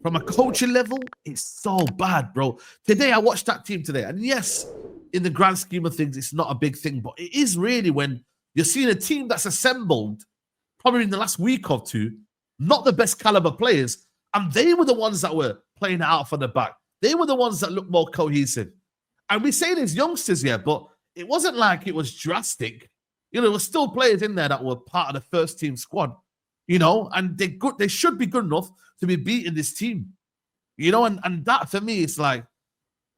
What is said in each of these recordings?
from a coaching level, it's so bad, bro. Today, I watched that team today. And yes, in the grand scheme of things, it's not a big thing. But it is really when you're seeing a team that's assembled probably in the last week or two, not the best caliber players. And they were the ones that were playing it out for the back. They were the ones that looked more cohesive. And we say there's youngsters here, but it wasn't like it was drastic. There were still players in there that were part of the first team squad, and they're good. They should be good enough to be beating this team, and that for me, it's like,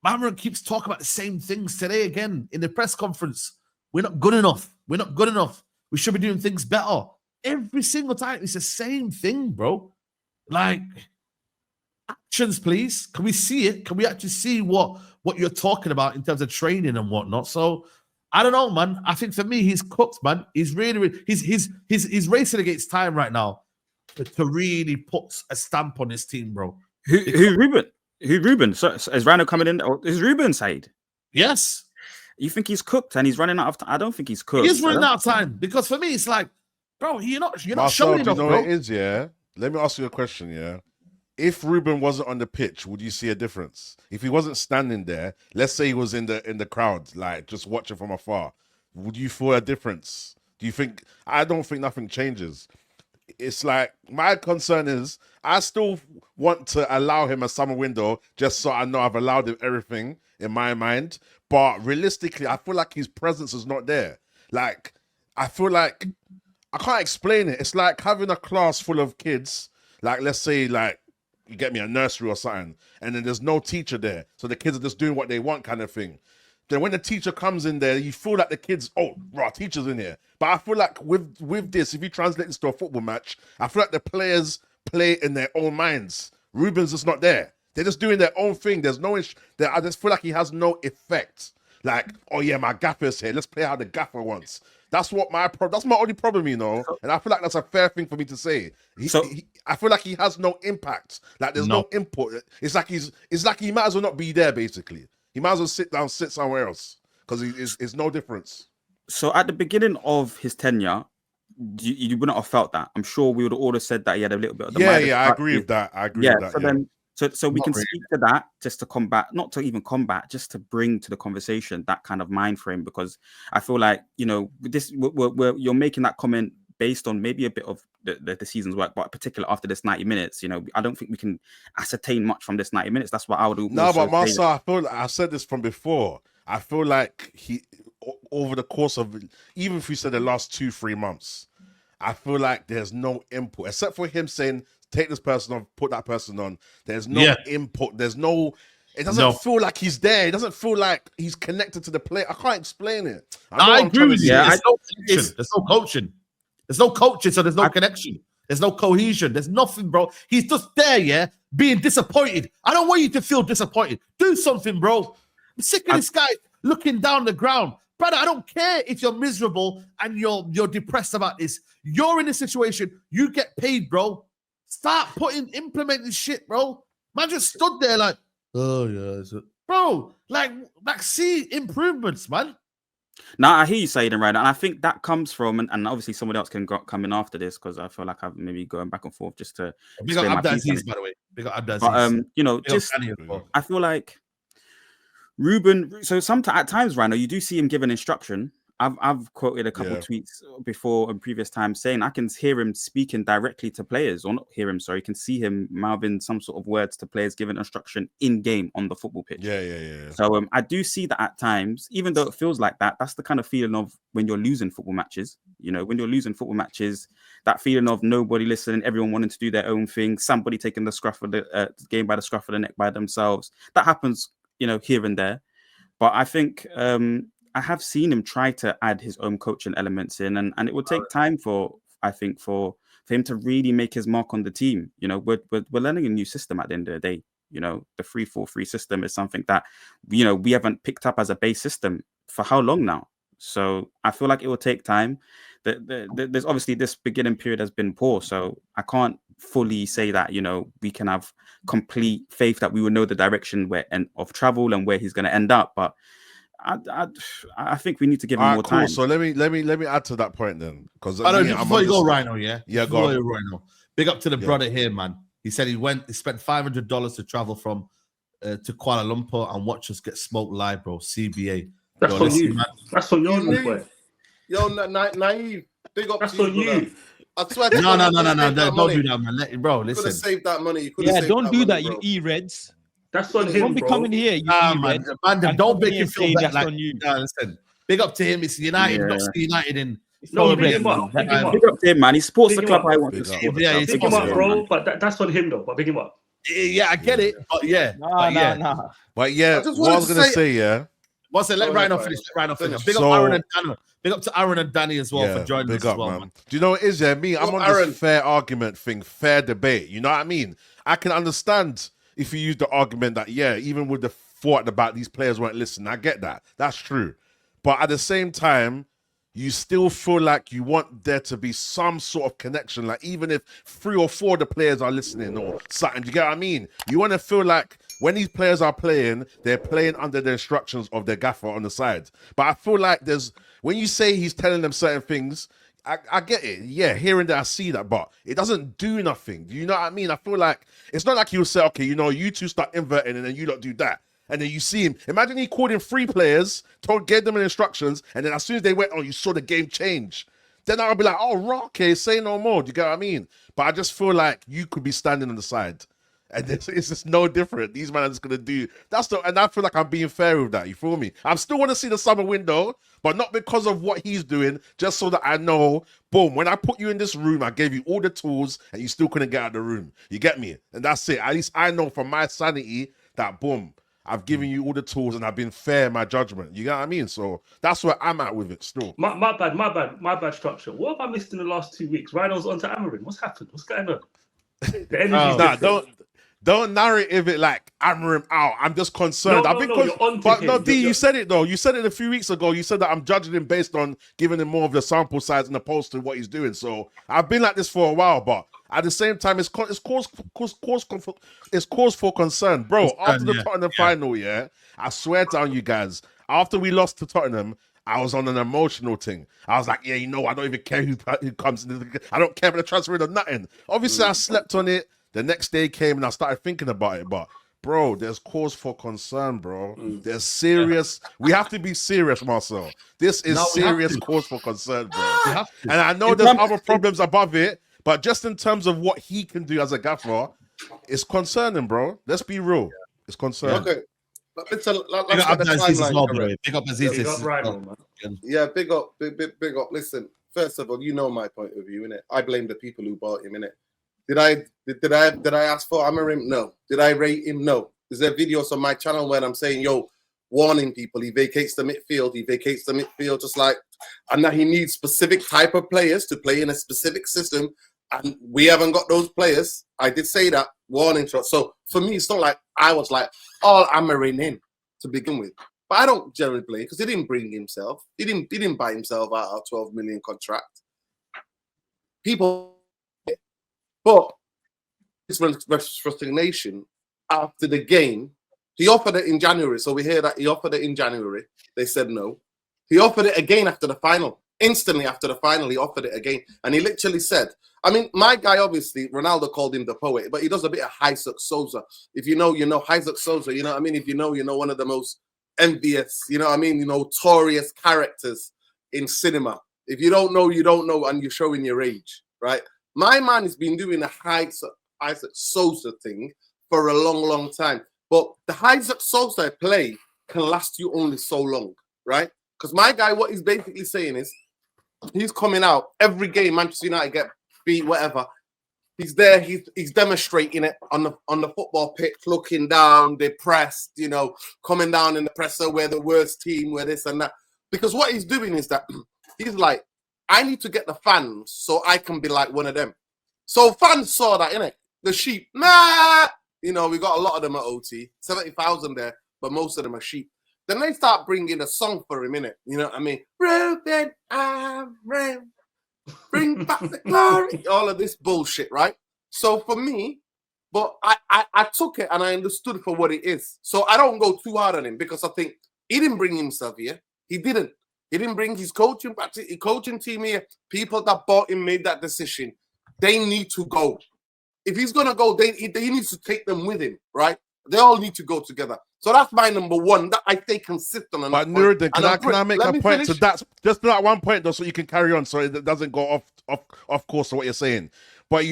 Amorim keeps talking about the same things today again in the press conference. We're not good enough. We're not good enough. We should be doing things better. Every single time, it's the same thing, bro. Like, actions, please. Can we see it? Can we actually see what you're talking about in terms of training and whatnot? So, I don't know, man. I think for me, he's cooked, man. He's really he's racing against time right now to really put a stamp on his team, bro. Who Ruben? Who Ruben? So is Rhino coming in? Or is Ruben side? Yes. You think he's cooked and he's running out of time? I don't think he's cooked. He's running out of time because for me, it's like, bro, you're not Marcel, showing enough, do you know bro. what it is, yeah? Let me ask you a question, yeah? If Ruben wasn't on the pitch, would you see a difference? If he wasn't standing there, let's say he was in the crowd, like just watching from afar, would you feel a difference? Do you think? I don't think nothing changes. It's like, my concern is I still want to allow him a summer window just so I know I've allowed him everything in my mind. But realistically, I feel like his presence is not there. Like, I feel like I can't explain it. It's like having a class full of kids, like let's say like you get me a nursery or something, and then there's no teacher there. So the kids are just doing what they want kind of thing. Then when the teacher comes in there, you feel like the kids, teacher's in here. But I feel like with this, if you translate this to a football match, I feel like the players play in their own minds. Ruben's just not there. They're just doing their own thing. There's no, I just feel like he has no effect. Like, oh yeah, my gaffer's here. Let's play how the gaffer wants. That's that's my only problem, And I feel like that's a fair thing for me to say. I feel like he has no impact. Like there's no input. It's like he might as well not be there, basically. He might as well sit somewhere else because it's no difference. So at the beginning of his tenure, you wouldn't have felt that. I'm sure we would have all said that he had a little bit of the I agree with that. So we can speak to that just to combat, not to even combat, just to bring to the conversation that kind of mind frame, because I feel like, you're making that comment based on maybe a bit of the season's work, but particularly after this 90 minutes, I don't think we can ascertain much from this 90 minutes. That's what I would do. No, but Marcel, I feel like I've said this from before. I feel like he, over the course of, even if we said the last 2-3 months, I feel like there's no input, except for him saying, take this person on, put that person on. There's no input. There's no, it doesn't feel like he's there. It doesn't feel like he's connected to the play. I can't explain it. I agree with you. There's no coaching. There's no coaching, so there's no connection. There's no cohesion. There's nothing, bro. He's just there, being disappointed. I don't want you to feel disappointed. Do something, bro. I'm sick of this guy looking down the ground. Brother, I don't care if you're miserable and you're depressed about this. You're in a situation. You get paid, bro. Start implementing shit, bro. Man just stood there like, oh, yeah. Bro, like see improvements, man. Now I hear you saying it, right, and I think that comes from, and obviously somebody else can come in after this because I feel like I'm maybe going back and forth just to. We got Abdaziz, by the way. We got Abdaziz. I feel like Ruben. So at times, Rhino, you do see him giving instruction. I've quoted a couple of tweets before in previous times saying I can hear him speaking directly to players, or not hear him, sorry, you can see him mouthing some sort of words to players, giving instruction in game on the football pitch. Yeah. So I do see that at times, even though it feels like that, that's the kind of feeling of when you're losing football matches. When you're losing football matches, that feeling of nobody listening, everyone wanting to do their own thing, somebody taking the scruff of the game by the scruff of the neck by themselves. That happens, here and there. But I think I have seen him try to add his own coaching elements in, and it will take time for him to really make his mark on the team. We're learning a new system at the end of the day. The 3-4-3 system is something that we haven't picked up as a base system for how long now. So I feel like it will take time. There's obviously this beginning period has been poor, so I can't fully say that we can have complete faith that we will know the direction of travel and where he's going to end up, but I think we need to give him more time. So let me add to that point then, because before you go, Rhino, go. Rhino, big up to the brother here, man. He said he spent $500 to travel from to Kuala Lumpur and watch us get smoked live, bro. CBA. That's on you. Man. That's on your You boy. Yo, naive. Big up That's to on you. you. I swear to No, God, don't do that, man. Bro, You could have listen. saved that money. You could have Yeah, saved don't do money, that, bro. you E-Reds. That's on Don't him, Don't be bro. coming here, you Man, E-Red. don't come make here him feel saying that. that's Like, on you. Listen, big up to him. It's United, Yeah. not United in. No, probably big him up. Big him up. Big up to him, man. He supports Big the him club up. I want to Big up. support. Yeah, the he's club. Big him up, Yeah, bro. But that's on him, though. But big him up. Yeah, I get it, but yeah, Nah. But yeah, I just what I was wanted to gonna say- say, yeah. Once I let Go ahead, Rhino Rhino. finish, Rhino finish. Finish. Big up So- Aaron and Danny. Big up to Aaron and Danny as well for joining big us up, as well, man. man. Do you know what it is? Yeah, me, I'm Well, on Aaron. this fair argument thing, fair debate. You know what I mean? I can understand if you use the argument that, yeah, even with the thought at the back, these players weren't listening. I get that. That's true. But at the same time, you still feel like you want there to be some sort of connection. Like, even if 3 or 4 of the players are listening or something, do you get what I mean? You want to feel like when these players are playing, they're playing under the instructions of their gaffer on the side. But I feel like when you say he's telling them certain things, I get it. Yeah, hearing that, I see that, but it doesn't do nothing. Do you know what I mean? I feel like it's not like he'll say, okay, you two start inverting and then you don't do that. And then you see him. Imagine he called in 3 players, gave them instructions, and then as soon as they went on, you saw the game change. Then I'll be like, oh, okay, say no more. Do you get what I mean? But I just feel like you could be standing on the side. And it's just no different. These men are just going to do... And I feel like I'm being fair with that. You feel me? I still want to see the summer window, but not because of what he's doing, just so that I know, boom, when I put you in this room, I gave you all the tools, and you still couldn't get out of the room. You get me? And that's it. At least I know from my sanity that, boom, I've given you all the tools and I've been fair in my judgment. You get what I mean? So that's where I'm at with it still. My bad structure. What have I missed in the last 2 weeks? Rhino's onto Amorim. What's happened? What's going on? The energy's different. Don't narrative it like Amorim out. I'm just concerned. You're onto him. D, you said it though. You said it a few weeks ago. You said that I'm judging him based on giving him more of the sample size and opposed to what he's doing. So I've been like this for a while, but at the same time, it's cause for concern, bro. After the Tottenham final, I swear down you guys. After we lost to Tottenham, I was on an emotional thing. I was like, I don't even care who comes. I don't care about the transfer or nothing. Obviously, I slept on it. The next day came and I started thinking about it. But, bro, there's cause for concern, bro. There's serious. We have to be serious, Marcel. This is serious cause for concern, bro. And I know there's other problems above it, but just in terms of what he can do as a gaffer, it's concerning, bro. Let's be real. It's concerning. Okay. Let's Big up Aziz as well, bro. Big up Aziz. Big up Rhino, man. Yeah, big up. Listen, first of all, you know my point of view, innit? I blame the people who bought him, innit? Did I ask for Amorim? No. Did I rate him? No. Is there videos on my channel where I'm saying, warning people, he vacates the midfield, just like, and that he needs specific type of players to play in a specific system, and we haven't got those players. I did say that, warning shot. So for me, it's not like I was like all Amorim in to begin with. But I don't generally blame because he didn't bring himself. He didn't buy himself out of a 12 million contract. But his resignation after the game, he offered it in January. So we hear that he offered it in January. They said no. He offered it again after the final. Instantly after the final, he offered it again. And he literally said, my guy, obviously, Ronaldo called him the poet, but he does a bit of Isaac Souza. If you know, Isaac Souza, you know what I mean? If you know, one of the most envious, notorious characters in cinema. If you don't know, you don't know, and you're showing your age, right? My man has been doing a Isaac Souza thing for a long, long time. But the Isaac Souza play can last you only so long, right? Because my guy, what he's basically saying is, he's coming out every game, Manchester United get beat, whatever. He's there, he's demonstrating it on the football pitch, looking down, depressed, coming down in the presser, we're the worst team, we're this and that. Because what he's doing is that he's like, I need to get the fans so I can be like one of them. So fans saw that, innit? The sheep, nah! We got a lot of them at OT, 70,000 there, but most of them are sheep. Then they start bringing a song for him, innit? You know what I mean? Ruben, Amorim, bring back the glory. All of this bullshit, right? So for me, but I took it and I understood for what it is. So I don't go too hard on him because I think he didn't bring himself here. He didn't. He didn't bring his coaching team here. People that bought him made that decision. They need to go. If he's gonna go, he needs to take them with him, right? They all need to go together. So that's my number one. That I stay consistent on. But that point. Nuruddin, And can I make let a me point? finish. So that's just that one point though, so you can carry on, so it doesn't go off course of what you're saying. But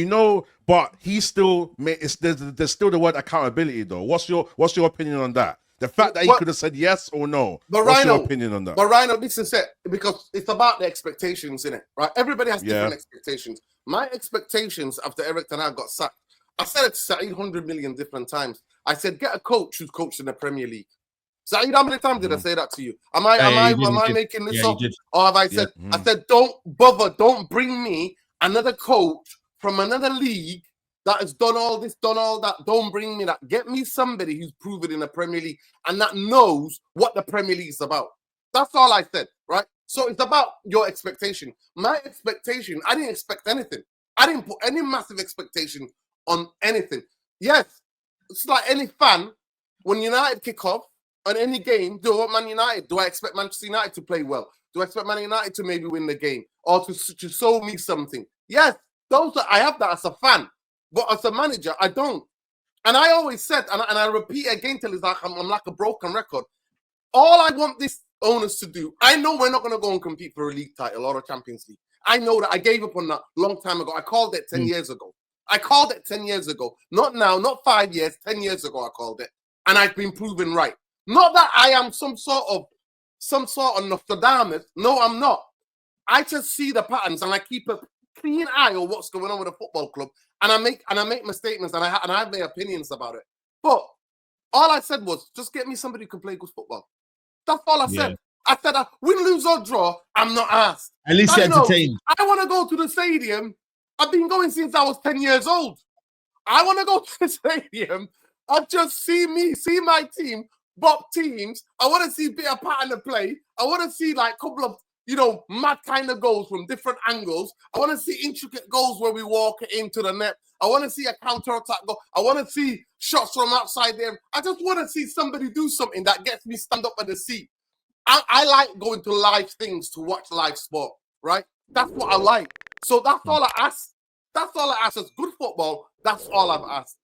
but he's still there's still the word accountability though. What's your opinion on that? The fact that he could have said yes or no. But what's Rhino, your opinion on that? But Rhino, this is it, because it's about the expectations, innit? Right? Everybody has different expectations. My expectations after Eric Ten Hag got sacked, I said it to Saeed 100 million different times. I said, get a coach who's coached in the Premier League. Saeed, how many times did I say that to you? Am I making this up? Or have I said, I said, don't bring me another coach from another league that has done all this, done all that. Don't bring me that. Get me somebody who's proven in the Premier League and that knows what the Premier League is about. That's all I said, right? So it's about your expectation. My expectation, I didn't expect anything. I didn't put any massive expectation on anything. Yes, it's like any fan, when United kick off on any game, do I want Man United? Do I expect Manchester United to play well? Do I expect Man United to maybe win the game or to show me something? Yes, I have that as a fan. But as a manager, I don't. And I always said, and I repeat again till it's like I'm like a broken record. All I want these owners to do, I know we're not going to go and compete for a league title or a Champions League. I know that. I gave up on that long time ago. I called it 10 years ago. I called it 10 years ago. Not now, not 5 years, 10 years ago I called it. And I've been proven right. Not that I am some sort of Nostradamus. No, I'm not. I just see the patterns and I keep a clean eye on what's going on with the football club. And I make my statements and I have my opinions about it. But all I said was, just get me somebody who can play good football. That's all I said. I said, win, lose or draw, I'm not asked. At least you're entertained. I want to go to the stadium. I've been going since I was 10 years old. I want to go to the stadium. I just see my team, bop teams. I want to see a bit of pattern of play. I want to see like a couple of, mad kind of goals from different angles. I want to see intricate goals where we walk into the net. I want to see a counter-attack goal. I want to see shots from outside there. I just want to see somebody do something that gets me stand up at the seat. I like going to live things to watch live sport, right? That's what I like. So that's all I ask. That's all I ask. It's good football. That's all I've asked.